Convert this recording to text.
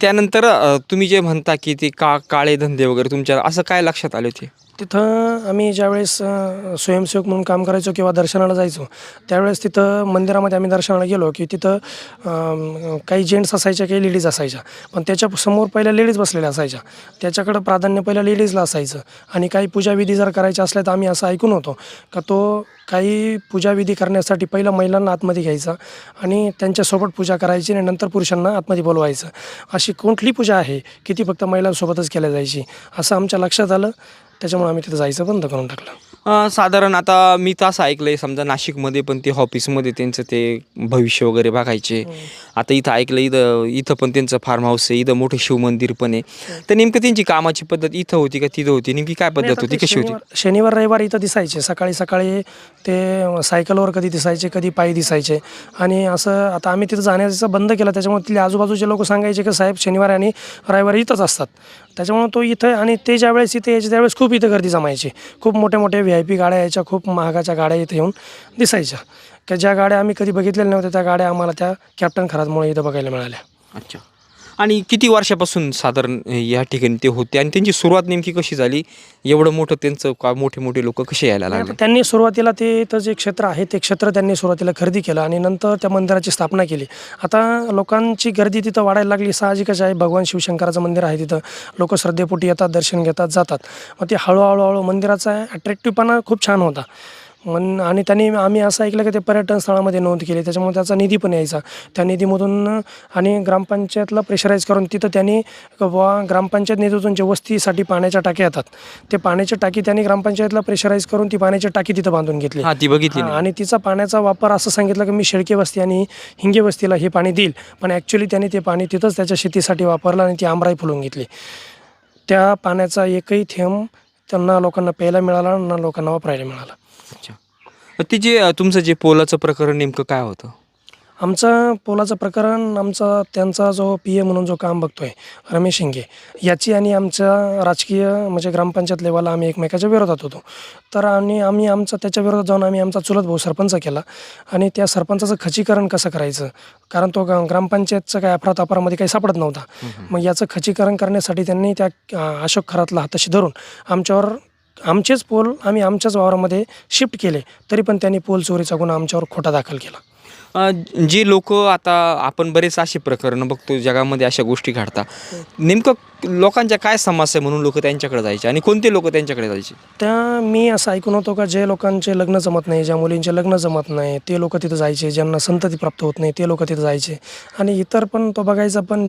त्यानंतर तुम्ही जे म्हणता की ते काळे धंदे वगैरे तुमच्या असं काय लक्षात आले होते? तिथं आम्ही ज्यावेळेस स्वयंसेवक म्हणून काम करायचो किंवा दर्शनाला जायचो, त्यावेळेस तिथं मंदिरामध्ये आम्ही दर्शनाला गेलो की तिथं काही जेंट्स असायच्या, काही लेडीज असायच्या. पण त्याच्या समोर पहिल्या लेडीज बसलेल्या असायच्या. त्याच्याकडं प्राधान्य पहिलं लेडीजला असायचं. आणि काही पूजाविधी जर करायच्या असल्या तर आम्ही असं ऐकून होतो का तो काही पूजाविधी करण्यासाठी पहिलं महिलांना आतमध्ये घ्यायचा आणि त्यांच्यासोबत पूजा करायची आणि नंतर पुरुषांना आतमध्ये बोलवायचं. अशी कुठली पूजा आहे की ती फक्त महिलांसोबतच केल्या जायची, असं आमच्या लक्षात आलं. त्याच्यामुळे आम्ही तिथं जायचं बंद करून टाकलं. साधारण आता मी तर असं ऐकलंय, समजा नाशिकमध्ये पण ते ऑफिसमध्ये त्यांचं ते भविष्य वगैरे बघायचे. आता इथं ऐकलं इथं इथं पण त्यांचं फार्म हाऊस आहे, इथं मोठं शिवमंदिर पण आहे. तर नेमकं त्यांची कामाची पद्धत इथं होती का तिथं होती, नेमकी काय नाही, पद्धत आता होती, ते कशी होती? शनिवार रविवार इथं दिसायचे. सकाळी सकाळी ते सायकलवर कधी दिसायचे, कधी पायी दिसायचे. आणि असं आता आम्ही तिथं जाण्याचं बंद केलं. त्याच्यामुळे तिथले आजूबाजूचे लोक सांगायचे की साहेब शनिवार आणि रविवारी इथंच असतात. त्याच्यामुळे तो इथं आणि ते ज्यावेळेस इथे यायचे त्यावेळेस खूप इथं गर्दी जमायची. खूप मोठ्या मोठ्या VIP गाड्या यायच्या, खूप महागाच्या गाड्या इथं येऊन दिसायच्या. की ज्या गाड्या आम्ही कधी बघितलेल्या नव्हत्या त्या गाड्या आम्हाला त्या कॅप्टन खरातमुळे इथं बघायला मिळाल्या. अच्छा. आणि किती वर्षापासून साधारण या ठिकाणी ते होते आणि त्यांची सुरुवात नेमकी कशी झाली? एवढं मोठं त्यांचं का मोठे मोठे लोक कसे यायला नाही, लागले? आता त्यांनी सुरुवातीला ते इथं जे क्षेत्र आहे ते क्षेत्र त्यांनी सुरुवातीला खरेदी केलं आणि नंतर त्या मंदिराची स्थापना केली. आता लोकांची गर्दी तिथं वाढायला लागली, साहजिकच आहे. भगवान शिवशंकराचं मंदिर आहे, तिथं लोक श्रद्धेपोटी येतात, दर्शन घेतात, जातात. मग ते हळूहळू मंदिराचा अट्रॅक्टिव्हपणा खूप छान होता. आणि आम्ही असं ऐकलं की ते पर्यटन स्थळामध्ये नोंद केली, त्याच्यामुळे त्याचा निधी पण यायचा. त्या निधीमधून आणि ग्रामपंचायतला प्रेशराईज करून तिथं त्यांनी बुवा ग्रामपंचायत निधीतून जे वस्तीसाठी पाण्याच्या टाक्या येतात, ते पाण्याची टाकी त्यांनी ग्रामपंचायतला प्रेशराईज करून ती पाण्याची टाकी तिथं बांधून घेतली. हां, ती बघितली मी. आणि तिचा पाण्याचा वापर असं सांगितलं की मी शेळके वस्ती आणि हिंगे वस्तीला हे पाणी देईल. पण ॲक्च्युली त्यांनी ते पाणी तिथंच त्याच्या शेतीसाठी वापरलं आणि ती आमराई फुलवून घेतली. त्या पाण्याचा एकही थेंब त्यांना लोकांना प्यायला मिळाला ना लोकांना वापरायला मिळाला. अच्छा. ते जे तुमचं जे पोलाचं प्रकरण नेमकं काय होतं? आमचं पोलाचं प्रकरण त्यांचा जो PA म्हणून जो काम बघतोय रमेश हिंगे, याची आणि आमच्या राजकीय म्हणजे ग्रामपंचायत लेवलला आम्ही एकमेकाच्या विरोधात होतो. तर आम्ही त्याच्या विरोधात जाऊन आम्ही आमचा चुलत भाऊ सरपंच केला. आणि त्या सरपंचाचं खचीकरण कसं करायचं, कारण तो ग्रामपंचायतचं काय अफरातफरामध्ये काही सापडत नव्हता. मग याचं खचीकरण करण्यासाठी त्यांनी त्या अशोक खरातला हाताशी धरून आमचेच पोल आम्ही आमच्याच वावरामध्ये शिफ्ट केले. तरी पण त्यांनी पोल चोरीचा गुन्हा आमच्यावर खोटा दाखल केला. जे लोक आता आपण बरेच अशी प्रकरणं बघतो जगामध्ये, अशा गोष्टी घडतात. नेमकं लोकांच्या काय समस्या म्हणून लोक त्यांच्याकडे जायचे आणि कोणते लोक त्यांच्याकडे जायचे? मी असं ऐकून होतो का जे लोकांचे लग्न जमत नाही, ज्या मुलींचे लग्न जमत नाही ते लोक तिथं जायचे, ज्यांना संतती प्राप्त होत नाही ते लोक तिथं जायचे. आणि इतर पण तो बघायचा, पण